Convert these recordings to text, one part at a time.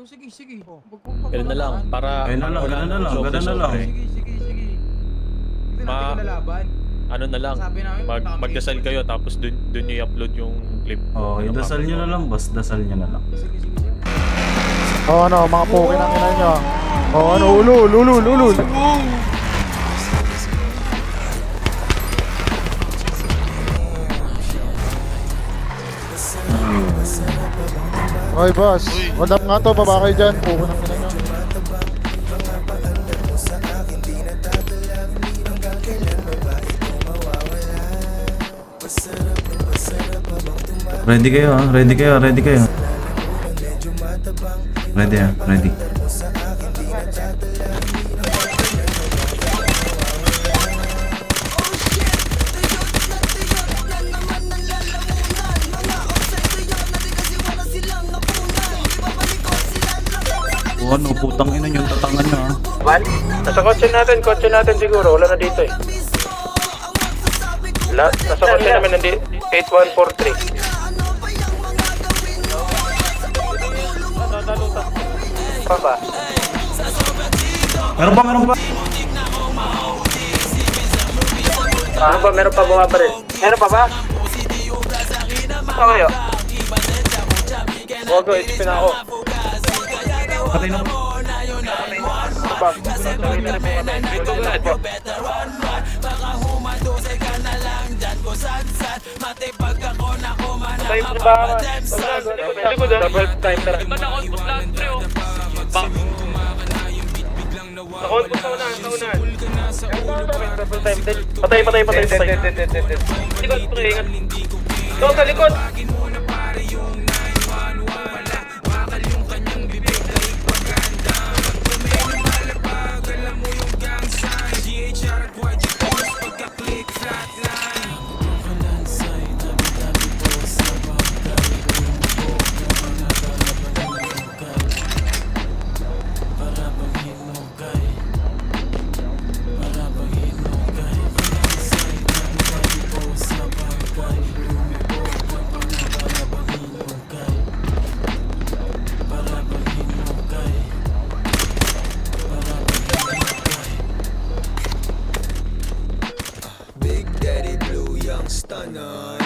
sige, sige. Ganun na lang, para... Ayun na lang, ganun na lang, ganun na lang. Sige, sige, sige. Hindi natin ko nalaban. Ano na lang, Sabi namin, magdasal kayo tapos dun nyo i-upload yung clip. Okay, dasal nyo na lang, boss. Dasal nyo na lang. Sige, sige, sige. Oh, ano, mga pukin ang ina nyo. Oh, ano, ulul, ulul, ulul. Hoy, boss. Wadap nga to, baba kayo dyan. Pukin ang ina nyo. Ready kayo, ha? Ready kayo, ready kayo. Ready, ha? Ready. Oh, ano, putang ina yung tatangan nyo, ha? Nasa kotse natin siguro, wala na dito eh. Nasa kotse namin nandito, 8143. Pa ba? Meron pa, meron pa. Meron pa bunga pa rin. Meron pa ba? Saan kayo? Huwag ko, isipin ako. Patay na. Tayo mo ba? Double time tara. Nakonpos sa unahan, sa unahan. Double time din. Patay. Likod, pre, ingat. Doon sa likod.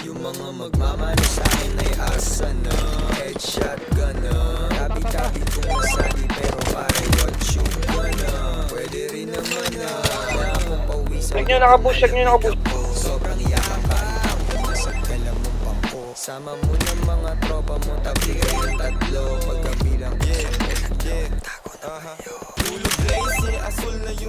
Yung mga magmamano sa akin ay asa na. Headshot ka na. Tabi-tabi kong masali pero pare what you gonna. Pwede rin naman na akong pawisan. Check nyo nakabush. Sobrang yakap. Masagkala mong pangko. Sama mo ng mga tropa mo. Tabi kayong tatlo. Pagkabilang tago na kayo. Tulog lazy, asul na yung